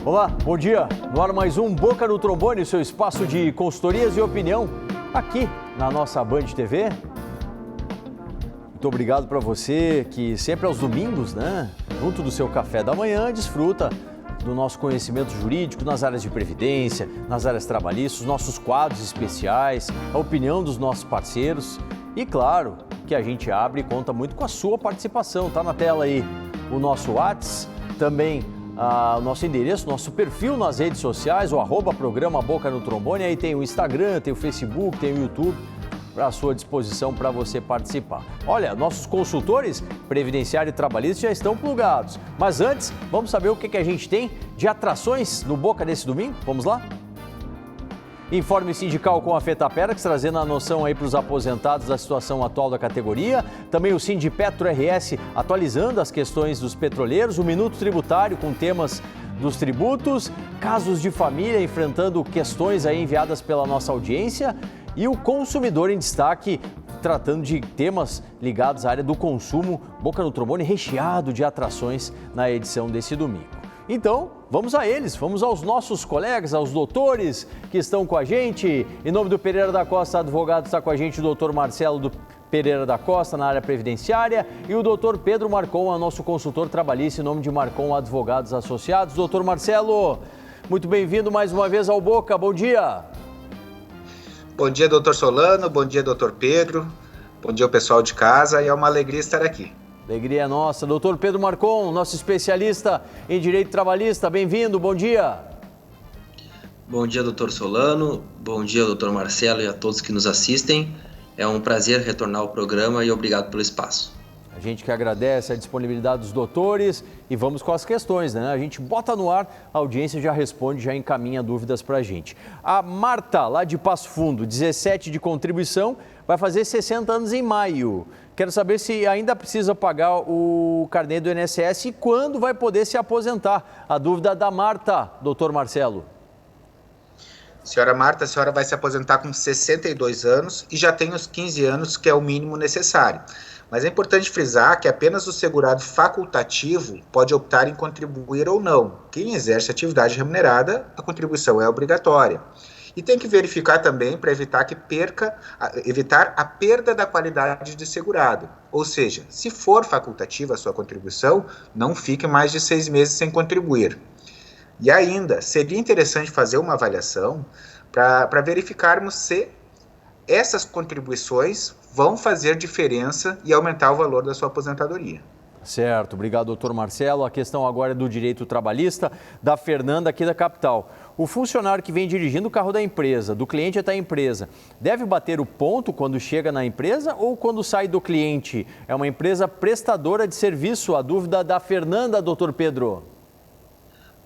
Olá, bom dia. No ar mais um Boca no Trombone, seu espaço de consultorias e opinião, aqui na nossa Band TV. Muito obrigado para você que sempre aos domingos, junto do seu café da manhã, desfruta do nosso conhecimento jurídico nas áreas de previdência, nas áreas trabalhistas, nossos quadros especiais, a opinião dos nossos parceiros e, claro, que a gente abre e conta muito com a sua participação. Tá na tela aí o nosso WhatsApp, também o nosso endereço, nosso perfil nas redes sociais, o @programa Boca no Trombone, aí tem o Instagram, tem o Facebook, tem o YouTube, à sua disposição para você participar. Olha, nossos consultores previdenciário e trabalhistas já estão plugados, mas antes, vamos saber o que a gente tem de atrações no Boca desse domingo? Vamos lá? Informe sindical com a FETAPERX, trazendo a noção aí para os aposentados da situação atual da categoria. Também o Sindipetro RS atualizando as questões dos petroleiros. O Minuto Tributário com temas dos tributos. Casos de família enfrentando questões aí enviadas pela nossa audiência. E o Consumidor em Destaque, tratando de temas ligados à área do consumo. Boca no Trombone recheado de atrações na edição desse domingo. Então, vamos a eles, vamos aos nossos colegas, aos doutores que estão com a gente. Em nome do Pereira da Costa Advogado, está com a gente o doutor Marcelo do Pereira da Costa, na área previdenciária, e o doutor Pedro Marcon, nosso consultor trabalhista, em nome de Marcon Advogados Associados. Doutor Marcelo, muito bem-vindo mais uma vez ao Boca, bom dia. Bom dia, doutor Solano, bom dia, doutor Pedro, bom dia ao pessoal de casa, e é uma alegria estar aqui. Alegria é nossa. Doutor Pedro Marcon, nosso especialista em direito trabalhista, bem-vindo, bom dia. Bom dia, doutor Solano, bom dia, doutor Marcelo e a todos que nos assistem. É um prazer retornar ao programa e obrigado pelo espaço. A gente que agradece a disponibilidade dos doutores e vamos com as questões, A gente bota no ar, a audiência já responde, já encaminha dúvidas para a gente. A Marta, lá de Passo Fundo, 17 de contribuição, vai fazer 60 anos em maio. Quero saber se ainda precisa pagar o carnê do INSS e quando vai poder se aposentar. A dúvida da Marta, doutor Marcelo. Senhora Marta, a senhora vai se aposentar com 62 anos e já tem os 15 anos, que é o mínimo necessário. Mas é importante frisar que apenas o segurado facultativo pode optar em contribuir ou não. Quem exerce atividade remunerada, a contribuição é obrigatória. E tem que verificar também para evitar a perda da qualidade de segurado. Ou seja, se for facultativa a sua contribuição, não fique mais de 6 meses sem contribuir. E ainda, seria interessante fazer uma avaliação para verificarmos se essas contribuições vão fazer diferença e aumentar o valor da sua aposentadoria. Certo, obrigado, doutor Marcelo. A questão agora é do direito trabalhista, da Fernanda aqui da capital. O funcionário que vem dirigindo o carro da empresa, do cliente até a empresa, deve bater o ponto quando chega na empresa ou quando sai do cliente? É uma empresa prestadora de serviço. A dúvida da Fernanda, doutor Pedro.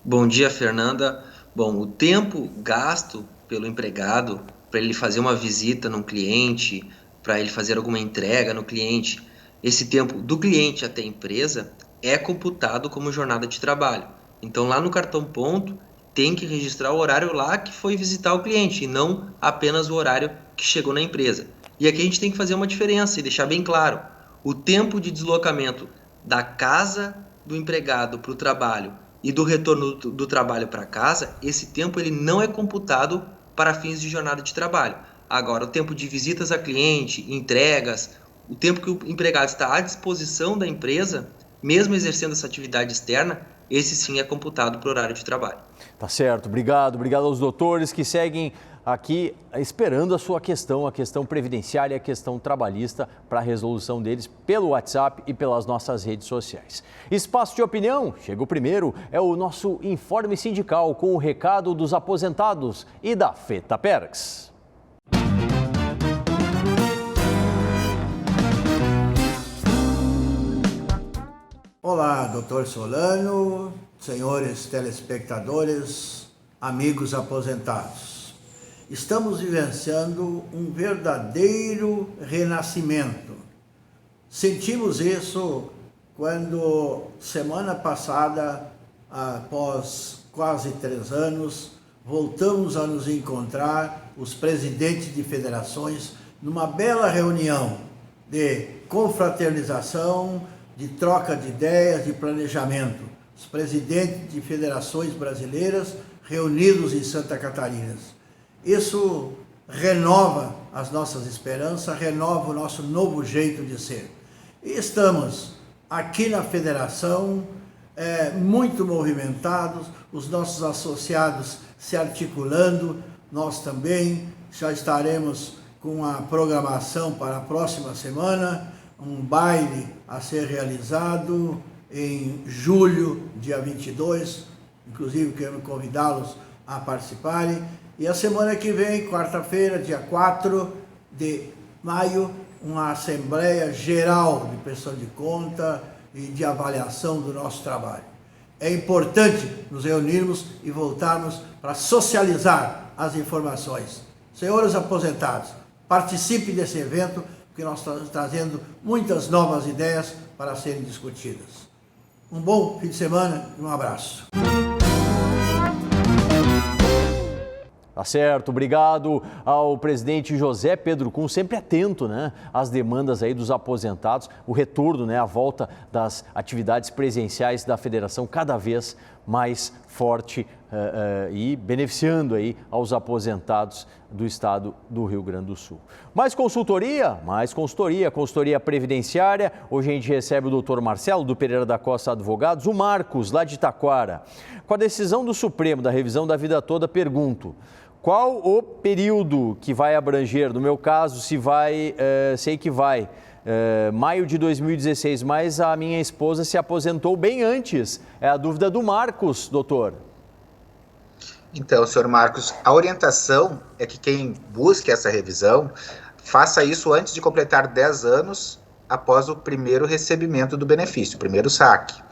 Bom dia, Fernanda. Bom, o tempo gasto pelo empregado para ele fazer uma visita num cliente, para ele fazer alguma entrega no cliente, esse tempo do cliente até a empresa é computado como jornada de trabalho. Então, lá no cartão ponto, tem que registrar o horário lá que foi visitar o cliente e não apenas o horário que chegou na empresa. E aqui a gente tem que fazer uma diferença e deixar bem claro. O tempo de deslocamento da casa do empregado para o trabalho e do retorno do trabalho para casa, esse tempo ele não é computado para fins de jornada de trabalho. Agora, o tempo de visitas a cliente, entregas, o tempo que o empregado está à disposição da empresa, mesmo exercendo essa atividade externa, esse sim é computado para o horário de trabalho. Tá certo, obrigado aos doutores que seguem aqui esperando a sua questão, a questão previdenciária e a questão trabalhista para a resolução deles pelo WhatsApp e pelas nossas redes sociais. Espaço de opinião, chega o primeiro, é o nosso informe sindical com o recado dos aposentados e da FETAPERX. Olá, doutor Solano, senhores telespectadores, amigos aposentados. Estamos vivenciando um verdadeiro renascimento. Sentimos isso quando, semana passada, após quase 3 anos, voltamos a nos encontrar, os presidentes de federações, numa bela reunião de confraternização, de troca de ideias, de planejamento, os presidentes de federações brasileiras reunidos em Santa Catarina. Isso renova as nossas esperanças, renova o nosso novo jeito de ser. E estamos aqui na federação muito movimentados, os nossos associados se articulando, nós também já estaremos com a programação para a próxima semana, um baile a ser realizado em julho, dia 22, inclusive quero convidá-los a participarem. E a semana que vem, quarta-feira, dia 4 de maio, uma Assembleia Geral de Prestação de Conta e de avaliação do nosso trabalho. É importante nos reunirmos e voltarmos para socializar as informações. Senhores aposentados, participe desse evento, porque nós estamos trazendo muitas novas ideias para serem discutidas. Um bom fim de semana e um abraço. Tá certo, obrigado ao presidente José Pedro Kuhn, sempre atento, né, às demandas aí dos aposentados, o retorno, né, a volta das atividades presenciais da federação cada vez mais forte e beneficiando aí aos aposentados do estado do Rio Grande do Sul. Mais consultoria, consultoria previdenciária. Hoje a gente recebe o doutor Marcelo do Pereira da Costa Advogados, o Marcos lá de Taquara. Com a decisão do Supremo da revisão da vida toda, pergunto: qual o período que vai abranger? No meu caso, sei que vai maio de 2016, mas a minha esposa se aposentou bem antes. É a dúvida do Marcos, doutor. Então, senhor Marcos, a orientação é que quem busque essa revisão faça isso antes de completar 10 anos após o primeiro recebimento do benefício, o primeiro saque.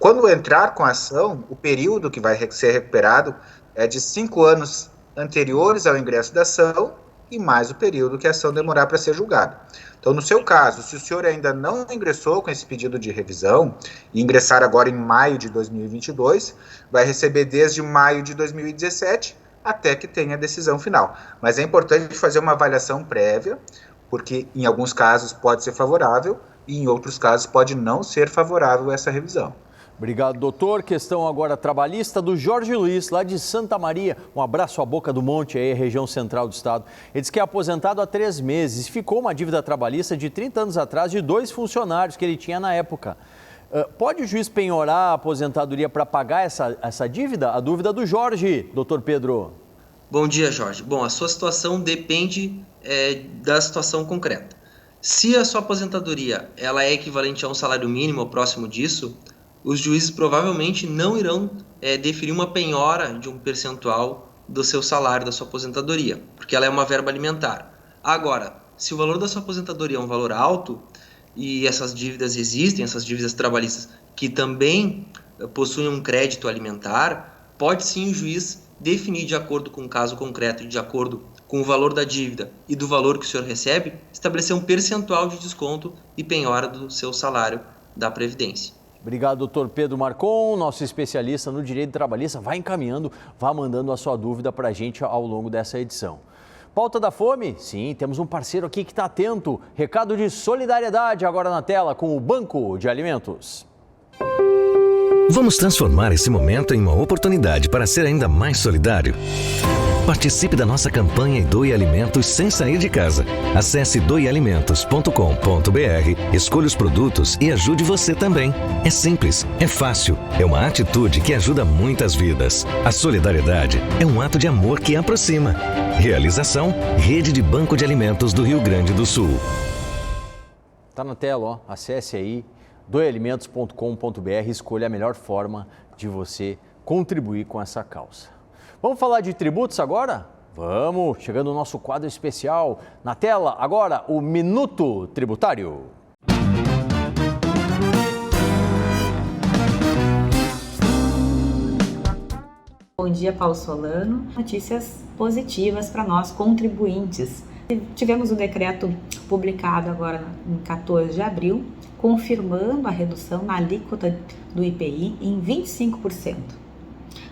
Quando entrar com a ação, o período que vai ser recuperado é de 5 anos anteriores ao ingresso da ação e mais o período que a ação demorar para ser julgada. Então, no seu caso, se o senhor ainda não ingressou com esse pedido de revisão e ingressar agora em maio de 2022, vai receber desde maio de 2017 até que tenha a decisão final. Mas é importante fazer uma avaliação prévia, porque em alguns casos pode ser favorável e em outros casos pode não ser favorável essa revisão. Obrigado, doutor. Questão agora trabalhista do Jorge Luiz, lá de Santa Maria. Um abraço à Boca do Monte, aí, região central do estado. Ele diz que é aposentado há 3 meses. Ficou uma dívida trabalhista de 30 anos atrás de 2 funcionários que ele tinha na época. Pode o juiz penhorar a aposentadoria para pagar essa dívida? A dúvida do Jorge, doutor Pedro. Bom dia, Jorge. Bom, a sua situação depende da situação concreta. Se a sua aposentadoria ela é equivalente a um salário mínimo ou próximo disso, os juízes provavelmente não irão deferir uma penhora de um percentual do seu salário, da sua aposentadoria, porque ela é uma verba alimentar. Agora, se o valor da sua aposentadoria é um valor alto, e essas dívidas existem, essas dívidas trabalhistas que também possuem um crédito alimentar, pode sim o juiz definir de acordo com o caso concreto e de acordo com o valor da dívida e do valor que o senhor recebe, estabelecer um percentual de desconto e penhora do seu salário da Previdência. Obrigado, doutor Pedro Marcon, nosso especialista no direito trabalhista. Vai encaminhando, vá mandando a sua dúvida para a gente ao longo dessa edição. Pauta da fome? Sim, temos um parceiro aqui que está atento. Recado de solidariedade agora na tela com o Banco de Alimentos. Vamos transformar esse momento em uma oportunidade para ser ainda mais solidário. Participe da nossa campanha e doe alimentos sem sair de casa. Acesse doealimentos.com.br, escolha os produtos e ajude você também. É simples, é fácil, é uma atitude que ajuda muitas vidas. A solidariedade é um ato de amor que aproxima. Realização, Rede de Banco de Alimentos do Rio Grande do Sul. Tá na tela, ó. Acesse aí doealimentos.com.br, escolha a melhor forma de você contribuir com essa causa. Vamos falar de tributos agora? Vamos, chegando o nosso quadro especial. Na tela, agora, o Minuto Tributário. Bom dia, Paulo Solano. Notícias positivas para nós, contribuintes. Tivemos o decreto publicado agora em 14 de abril, confirmando a redução na alíquota do IPI em 25%.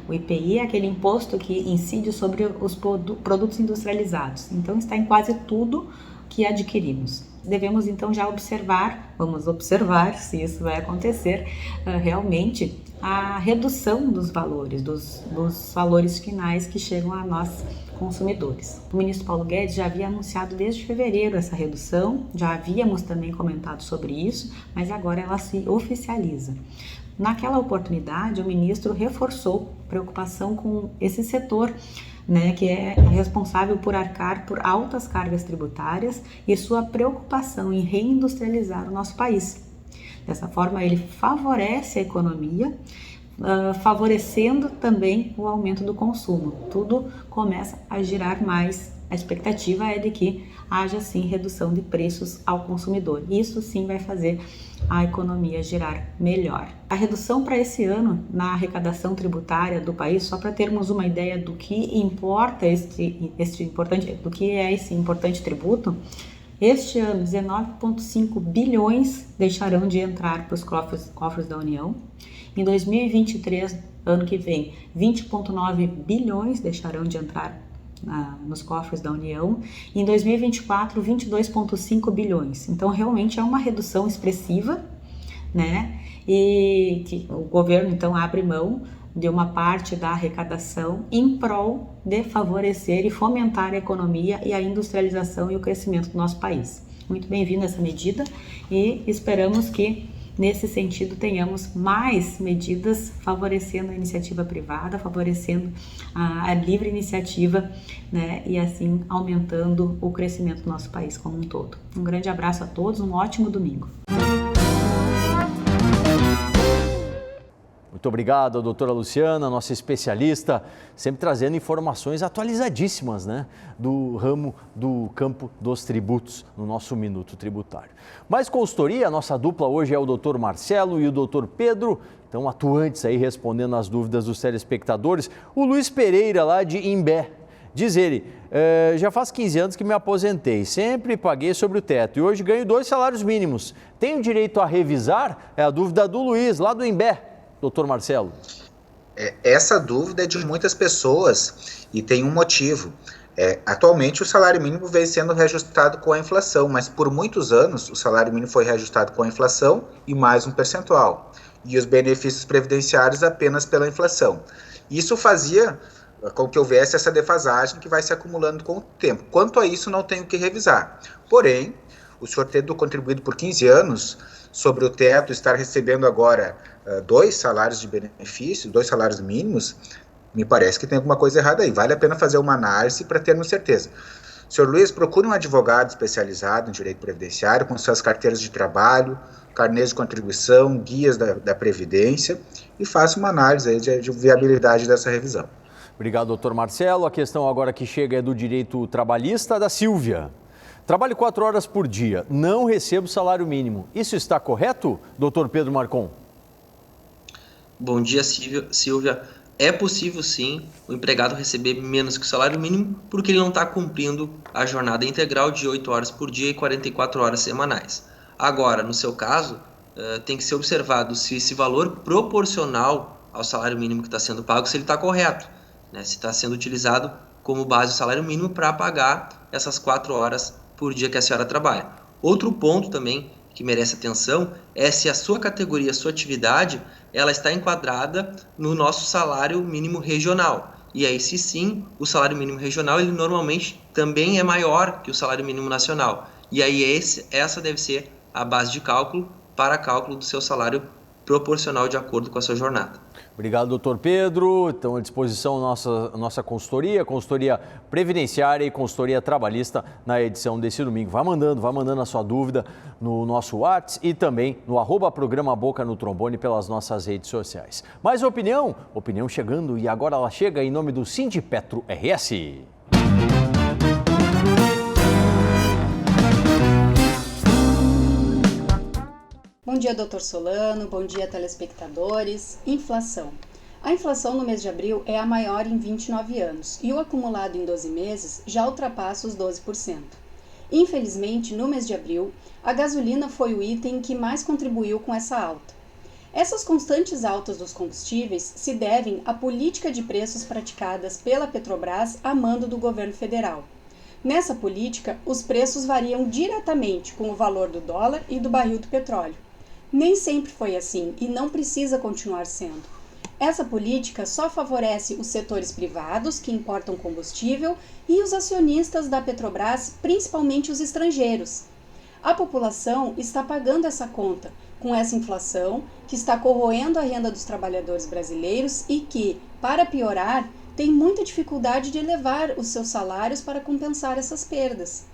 O IPI é aquele imposto que incide sobre os produtos industrializados, então está em quase tudo que adquirimos. Devemos então já vamos observar se isso vai acontecer realmente, a redução dos valores, dos valores finais que chegam a nós consumidores. O ministro Paulo Guedes já havia anunciado desde fevereiro essa redução, já havíamos também comentado sobre isso, mas agora ela se oficializa. Naquela oportunidade, o ministro reforçou preocupação com esse setor, que é responsável por arcar por altas cargas tributárias e sua preocupação em reindustrializar o nosso país. Dessa forma, ele favorece a economia, favorecendo também o aumento do consumo. Tudo começa a girar mais. A expectativa é de que haja sim redução de preços ao consumidor. Isso sim vai fazer a economia girar melhor. A redução para esse ano na arrecadação tributária do país, só para termos uma ideia do que importa do que é esse importante tributo, este ano 19,5 bilhões deixarão de entrar para os cofres da União. Em 2023, ano que vem, 20,9 bilhões deixarão de entrar nos cofres da União. Em 2024, 22,5 bilhões. Então, realmente é uma redução expressiva, E que o governo, então, abre mão de uma parte da arrecadação em prol de favorecer e fomentar a economia e a industrialização e o crescimento do nosso país. Muito bem-vinda essa medida e esperamos que, nesse sentido, tenhamos mais medidas favorecendo a iniciativa privada, favorecendo a livre iniciativa, e assim aumentando o crescimento do nosso país como um todo. Um grande abraço a todos, um ótimo domingo. Muito obrigado, doutora Luciana, nossa especialista, sempre trazendo informações atualizadíssimas, do ramo do campo dos tributos, no nosso Minuto Tributário. Mais consultoria, a nossa dupla hoje é o doutor Marcelo e o doutor Pedro, estão atuantes aí respondendo as dúvidas dos telespectadores. O Luiz Pereira, lá de Imbé, diz ele, já faz 15 anos que me aposentei, sempre paguei sobre o teto e hoje ganho 2 salários mínimos. Tenho direito a revisar? É a dúvida do Luiz, lá do Imbé. Doutor Marcelo. Essa dúvida é de muitas pessoas e tem um motivo. Atualmente o salário mínimo vem sendo reajustado com a inflação, mas por muitos anos o salário mínimo foi reajustado com a inflação e mais um percentual. E os benefícios previdenciários apenas pela inflação. Isso fazia com que houvesse essa defasagem que vai se acumulando com o tempo. Quanto a isso, não tenho que revisar. Porém, o senhor tendo contribuído por 15 anos sobre o teto, estar recebendo agora 2 salários de benefício, 2 salários mínimos, me parece que tem alguma coisa errada aí. Vale a pena fazer uma análise para termos certeza. Senhor Luiz, procure um advogado especializado em direito previdenciário, com suas carteiras de trabalho, carnês de contribuição, guias da Previdência, e faça uma análise aí de viabilidade dessa revisão. Obrigado, doutor Marcelo. A questão agora que chega é do direito trabalhista, da Silvia. Trabalho 4 horas por dia, não recebo salário mínimo. Isso está correto, doutor Pedro Marcon? Bom dia, Silvia. É possível, sim, o empregado receber menos que o salário mínimo porque ele não está cumprindo a jornada integral de 8 horas por dia e 44 horas semanais. Agora, no seu caso, tem que ser observado se esse valor proporcional ao salário mínimo que está sendo pago, se ele está correto, se está sendo utilizado como base o salário mínimo para pagar essas 4 horas por dia que a senhora trabalha. Outro ponto também que merece atenção é se a sua categoria, a sua atividade, ela está enquadrada no nosso salário mínimo regional. E aí, se sim, o salário mínimo regional, ele normalmente também é maior que o salário mínimo nacional. E aí, essa deve ser a base de cálculo para cálculo do seu salário proporcional de acordo com a sua jornada. Obrigado, doutor Pedro. Estão à disposição nossa consultoria previdenciária e consultoria trabalhista na edição desse domingo. Vai mandando a sua dúvida no nosso WhatsApp e também no @programa Boca no Trombone pelas nossas redes sociais. Mais opinião chegando e agora ela chega em nome do Sindipetro RS. Bom dia, doutor Solano. Bom dia, telespectadores. Inflação. A inflação no mês de abril é a maior em 29 anos e o acumulado em 12 meses já ultrapassa os 12%. Infelizmente, no mês de abril, a gasolina foi o item que mais contribuiu com essa alta. Essas constantes altas dos combustíveis se devem à política de preços praticadas pela Petrobras a mando do governo federal. Nessa política, os preços variam diretamente com o valor do dólar e do barril do petróleo. Nem sempre foi assim e não precisa continuar sendo. Essa política só favorece os setores privados que importam combustível e os acionistas da Petrobras, principalmente os estrangeiros. A população está pagando essa conta com essa inflação que está corroendo a renda dos trabalhadores brasileiros e que, para piorar, tem muita dificuldade de elevar os seus salários para compensar essas perdas.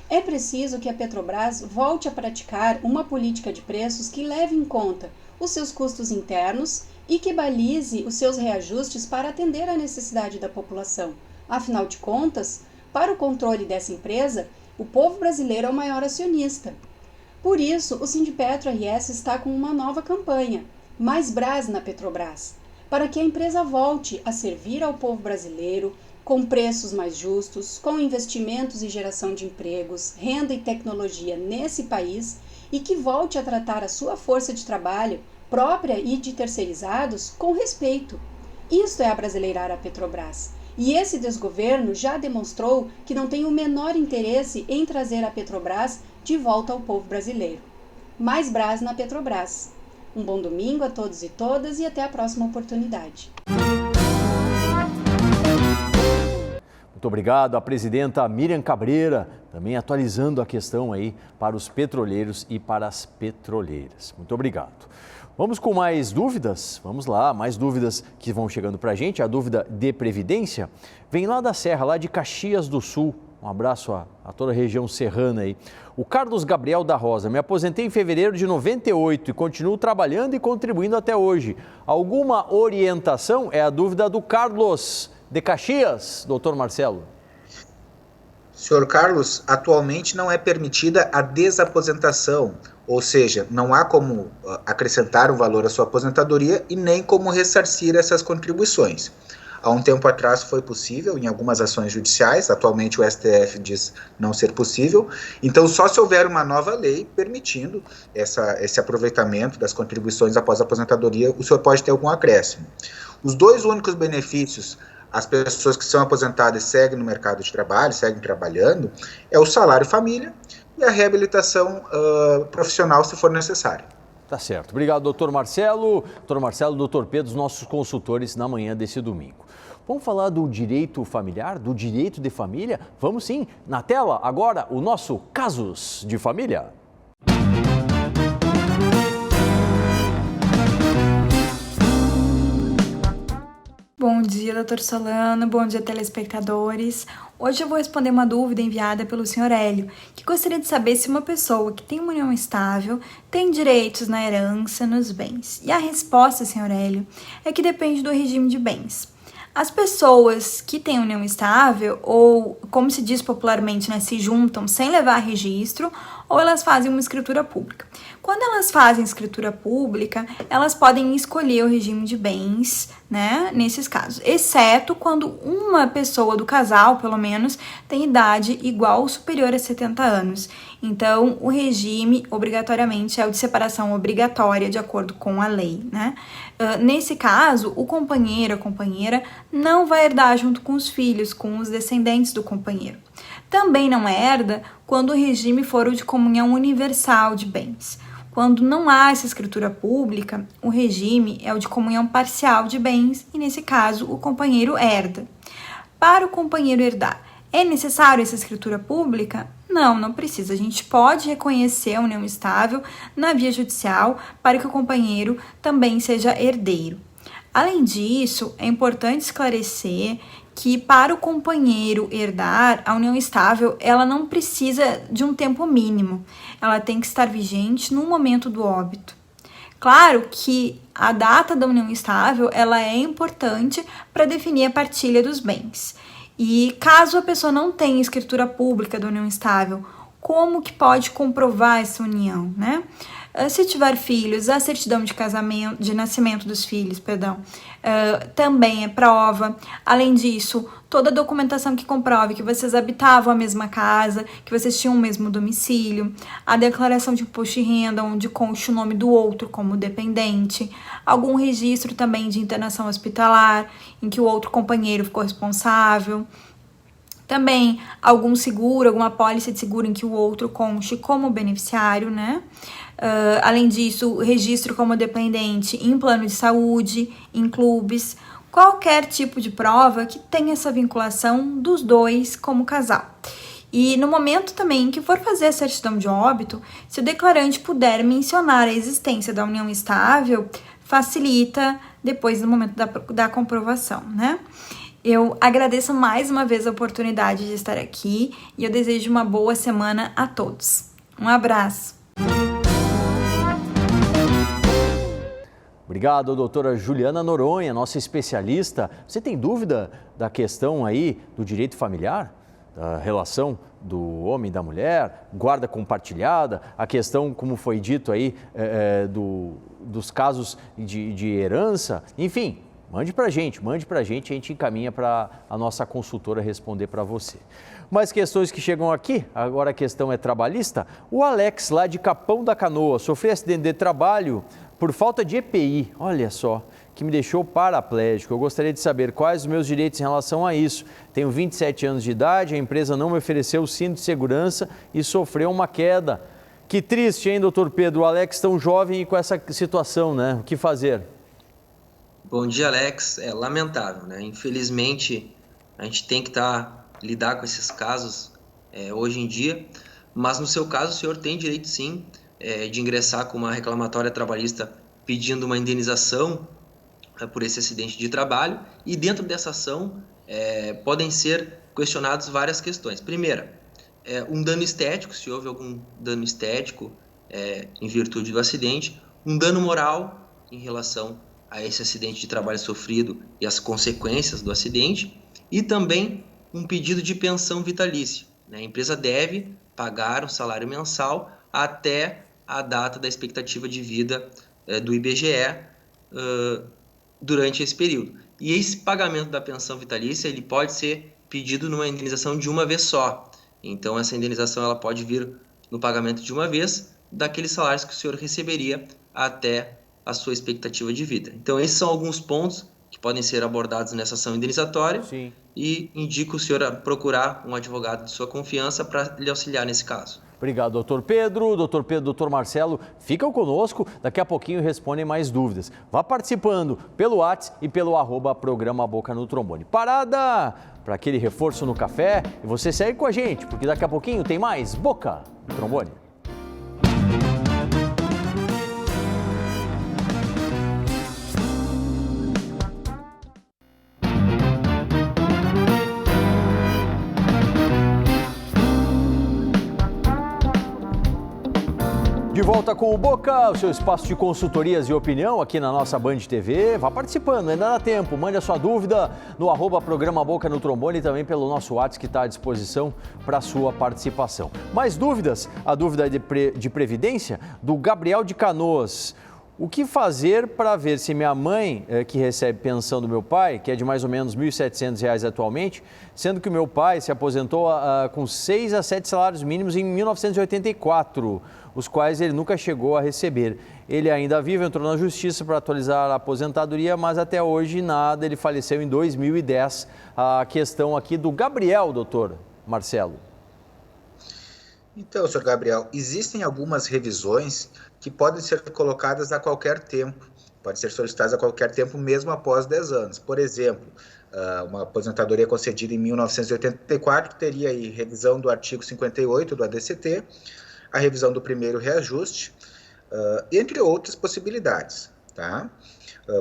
É preciso que a Petrobras volte a praticar uma política de preços que leve em conta os seus custos internos e que balize os seus reajustes para atender à necessidade da população. Afinal de contas, para o controle dessa empresa, o povo brasileiro é o maior acionista. Por isso, o Sindipetro-RS está com uma nova campanha, Mais Brás na Petrobras, para que a empresa volte a servir ao povo brasileiro com preços mais justos, com investimentos e geração de empregos, renda e tecnologia nesse país e que volte a tratar a sua força de trabalho própria e de terceirizados com respeito. Isto é abrasileirar a Petrobras. E esse desgoverno já demonstrou que não tem o menor interesse em trazer a Petrobras de volta ao povo brasileiro. Mais Brás na Petrobras. Um bom domingo a todos e todas e até a próxima oportunidade. Muito obrigado à presidenta Miriam Cabreira, também atualizando a questão aí para os petroleiros e para as petroleiras. Muito obrigado. Vamos com mais dúvidas? Vamos lá, mais dúvidas que vão chegando para a gente. A dúvida de previdência vem lá da Serra, lá de Caxias do Sul. Um abraço a toda a região serrana aí. O Carlos Gabriel da Rosa: me aposentei em fevereiro de 98 e continuo trabalhando e contribuindo até hoje. Alguma orientação? É a dúvida do Carlos de Caxias, doutor Marcelo. Senhor Carlos, atualmente não é permitida a desaposentação, ou seja, não há como acrescentar um valor à sua aposentadoria e nem como ressarcir essas contribuições. Há um tempo atrás foi possível em algumas ações judiciais, atualmente o STF diz não ser possível, então só se houver uma nova lei permitindo esse aproveitamento das contribuições após a aposentadoria, o senhor pode ter algum acréscimo. Os dois únicos benefícios as pessoas que são aposentadas e seguem no mercado de trabalho, seguem trabalhando, é o salário família e a reabilitação profissional, se for necessário. Tá certo. Obrigado, doutor Marcelo. Doutor Marcelo, doutor Pedro, os nossos consultores na manhã desse domingo. Vamos falar do direito familiar, do direito de família? Vamos sim. Na tela, agora, o nosso Casos de Família. Bom dia, doutor Solano. Bom dia, telespectadores. Hoje eu vou responder uma dúvida enviada pelo senhor Hélio, que gostaria de saber se uma pessoa que tem uma união estável tem direitos na herança, nos bens. E a resposta, senhor Hélio, é que depende do regime de bens. As pessoas que têm união estável, ou como se diz popularmente, né, se juntam sem levar registro, ou elas fazem uma escritura pública. Quando elas fazem escritura pública, elas podem escolher o regime de bens, né, nesses casos, exceto quando uma pessoa do casal, pelo menos, tem idade igual ou superior a 70 anos. Então, o regime, obrigatoriamente, é o de separação obrigatória, de acordo com a lei, né? Nesse caso, o companheiro, a companheira, não vai herdar junto com os filhos, com os descendentes do companheiro. Também não herda quando o regime for o de comunhão universal de bens. Quando não há essa escritura pública, o regime é o de comunhão parcial de bens e, nesse caso, o companheiro herda. Para o companheiro herdar, é necessário essa escritura pública? Não precisa. A gente pode reconhecer a união estável na via judicial para que o companheiro também seja herdeiro. Além disso, é importante esclarecer que para o companheiro herdar, a união estável, ela não precisa de um tempo mínimo. Ela tem que estar vigente no momento do óbito. Claro que a data da união estável, ela é importante para definir a partilha dos bens. E caso a pessoa não tenha escritura pública da união estável, como que pode comprovar essa união, né? Se tiver filhos, a certidão de casamento, de nascimento dos filhos, também é prova. Além disso, toda a documentação que comprove que vocês habitavam a mesma casa, que vocês tinham o mesmo domicílio, a declaração de imposto de renda, onde conste o nome do outro como dependente, algum registro também de internação hospitalar, em que o outro companheiro ficou responsável. Também algum seguro, alguma pólice de seguro em que o outro conste como beneficiário, né? Além disso, registro como dependente em plano de saúde, em clubes, qualquer tipo de prova que tenha essa vinculação dos dois como casal. E no momento também que for fazer a certidão de óbito, se o declarante puder mencionar a existência da união estável, facilita depois do momento da comprovação, né? Eu agradeço mais uma vez a oportunidade de estar aqui e eu desejo uma boa semana a todos. Um abraço! Obrigado, doutora Juliana Noronha, nossa especialista. Você tem dúvida da questão aí do direito familiar? Da relação do homem e da mulher, guarda compartilhada, a questão, como foi dito aí, dos casos de herança, enfim, mande para a gente, a gente encaminha para a nossa consultora responder para você. Mais questões que chegam aqui, agora a questão é trabalhista. O Alex, lá de Capão da Canoa, sofreu acidente de trabalho por falta de EPI, olha só, que me deixou paraplégico. Eu gostaria de saber quais os meus direitos em relação a isso. Tenho 27 anos de idade, a empresa não me ofereceu o cinto de segurança e sofreu uma queda. Que triste, hein, doutor Pedro? O Alex tão jovem e com essa situação, né? O que fazer? Bom dia, Alex. É lamentável, né? Infelizmente, a gente tem que lidar com esses casos hoje em dia, mas no seu caso, o senhor tem direito, sim, de ingressar com uma reclamatória trabalhista pedindo uma indenização por esse acidente de trabalho, e dentro dessa ação podem ser questionadas várias questões. Primeira, um dano estético, se houve algum dano estético em virtude do acidente, um dano moral em relação a esse acidente de trabalho sofrido e as consequências do acidente, e também um pedido de pensão vitalícia, né? A empresa deve pagar o salário mensal até a data da expectativa de vida do IBGE durante esse período. E esse pagamento da pensão vitalícia ele pode ser pedido numa indenização de uma vez só. Então essa indenização ela pode vir no pagamento de uma vez daqueles salários que o senhor receberia até a sua expectativa de vida. Então esses são alguns pontos que podem ser abordados nessa ação indenizatória. Sim. E indico o senhor a procurar um advogado de sua confiança para lhe auxiliar nesse caso. Obrigado, doutor Pedro, doutor Marcelo. Ficam conosco, daqui a pouquinho respondem mais dúvidas. Vá participando pelo WhatsApp e pelo @programa Boca no Trombone. Parada para aquele reforço no café e você segue com a gente, porque daqui a pouquinho tem mais Boca no Trombone. De volta com o Boca, o seu espaço de consultorias e opinião aqui na nossa Band TV. Vá participando, ainda dá tempo. Mande a sua dúvida no @programa Boca no Trombone e também pelo nosso WhatsApp que está à disposição para a sua participação. Mais dúvidas? A dúvida de previdência do Gabriel de Canoas. O que fazer para ver se minha mãe, que recebe pensão do meu pai, que é de mais ou menos R$ 1.700 atualmente, sendo que o meu pai se aposentou com 6 a 7 salários mínimos em 1984, os quais ele nunca chegou a receber. Ele ainda vive, entrou na justiça para atualizar a aposentadoria, mas até hoje nada, ele faleceu em 2010. A questão aqui do Gabriel, doutor Marcelo. Então, senhor Gabriel, existem algumas revisões que podem ser colocadas a qualquer tempo, podem ser solicitadas a qualquer tempo, mesmo após 10 anos. Por exemplo, uma aposentadoria concedida em 1984 teria aí revisão do artigo 58 do ADCT, a revisão do primeiro reajuste, entre outras possibilidades, tá?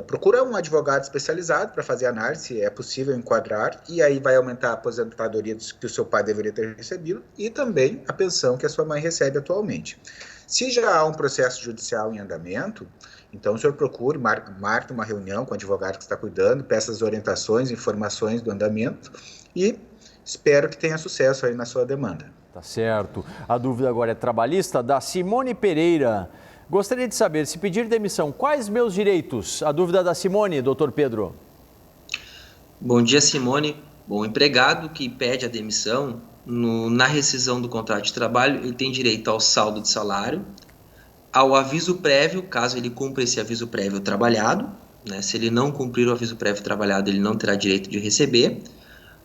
Procura um advogado especializado para fazer análise, se é possível enquadrar, e aí vai aumentar a aposentadoria que o seu pai deveria ter recebido e também a pensão que a sua mãe recebe atualmente. Se já há um processo judicial em andamento, então o senhor procure, marque uma reunião com o advogado que está cuidando, peça as orientações, informações do andamento e espero que tenha sucesso aí na sua demanda. Tá certo. A dúvida agora é trabalhista, da Simone Pereira. Gostaria de saber, se pedir demissão, quais meus direitos? A dúvida da Simone, doutor Pedro. Bom dia, Simone. Bom, o empregado que pede a demissão, na rescisão do contrato de trabalho, ele tem direito ao saldo de salário, ao aviso prévio, caso ele cumpra esse aviso prévio trabalhado, né? Se ele não cumprir o aviso prévio trabalhado, ele não terá direito de receber,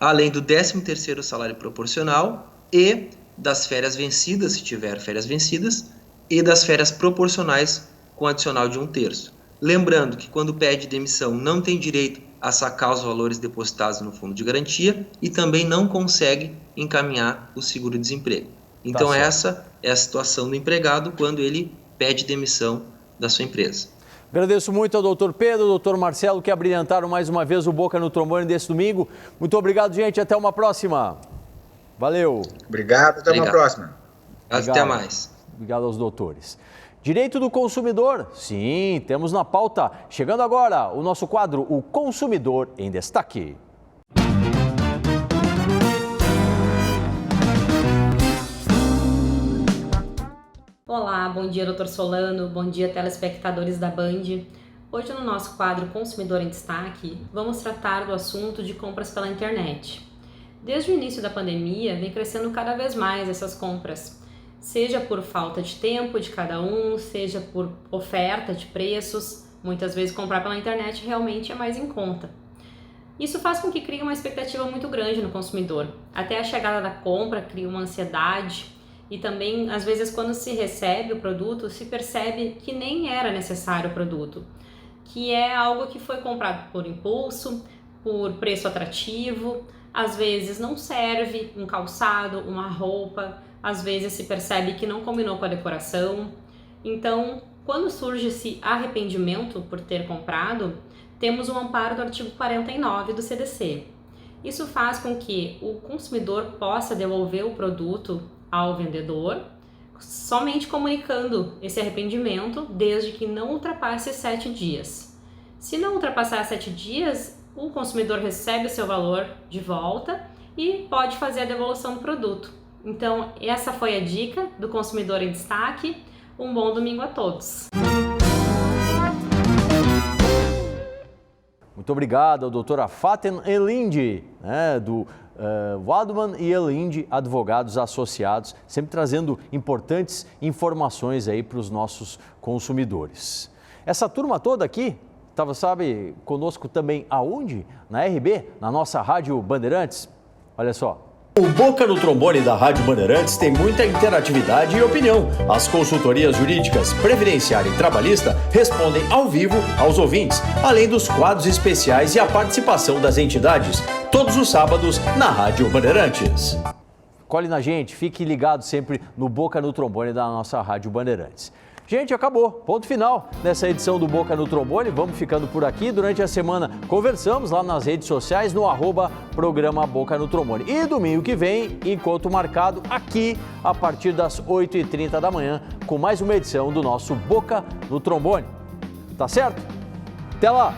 além do 13º salário proporcional e das férias vencidas, se tiver férias vencidas, e das férias proporcionais com adicional de 1/3. Lembrando que quando pede demissão não tem direito a sacar os valores depositados no fundo de garantia e também não consegue encaminhar o seguro-desemprego. Então essa é a situação do empregado quando ele pede demissão da sua empresa. Agradeço muito ao doutor Pedro, ao doutor Marcelo, que abrilhantaram mais uma vez o Boca no Trombone desse domingo. Muito obrigado, gente. Até uma próxima. Valeu. Obrigado, até uma próxima. Até mais. Obrigado aos doutores. Direito do consumidor? Sim, temos na pauta. Chegando agora o nosso quadro, o Consumidor em Destaque. Olá, bom dia, doutor Solano, bom dia, telespectadores da Band. Hoje no nosso quadro Consumidor em Destaque, vamos tratar do assunto de compras pela internet. Desde o início da pandemia, vem crescendo cada vez mais essas compras, seja por falta de tempo de cada um, seja por oferta de preços. Muitas vezes comprar pela internet realmente é mais em conta. Isso faz com que crie uma expectativa muito grande no consumidor. Até a chegada da compra cria uma ansiedade e também, às vezes, quando se recebe o produto, se percebe que nem era necessário o produto, que é algo que foi comprado por impulso, por preço atrativo, às vezes não serve um calçado, uma roupa, às vezes se percebe que não combinou com a decoração. Então, quando surge esse arrependimento por ter comprado, temos um amparo do artigo 49 do CDC. Isso faz com que o consumidor possa devolver o produto ao vendedor, somente comunicando esse arrependimento, desde que não ultrapasse 7 dias. Se não ultrapassar 7 dias, o consumidor recebe o seu valor de volta e pode fazer a devolução do produto. Então, essa foi a dica do Consumidor em Destaque. Um bom domingo a todos. Muito obrigado ao doutora Faten Elinde, do Wadman e Elinde Advogados Associados, sempre trazendo importantes informações aí para os nossos consumidores. Essa turma toda aqui estava, sabe, conosco também aonde? Na RB, na nossa Rádio Bandeirantes. Olha só. O Boca no Trombone da Rádio Bandeirantes tem muita interatividade e opinião. As consultorias jurídicas, previdenciária e trabalhista respondem ao vivo aos ouvintes, além dos quadros especiais e a participação das entidades, todos os sábados na Rádio Bandeirantes. Colhe na gente, fique ligado sempre no Boca no Trombone da nossa Rádio Bandeirantes. Gente, acabou. Ponto final nessa edição do Boca no Trombone. Vamos ficando por aqui. Durante a semana conversamos lá nas redes sociais no @programa Boca no Trombone. E domingo que vem, encontro marcado aqui a partir das 8h30 da manhã com mais uma edição do nosso Boca no Trombone. Tá certo? Até lá!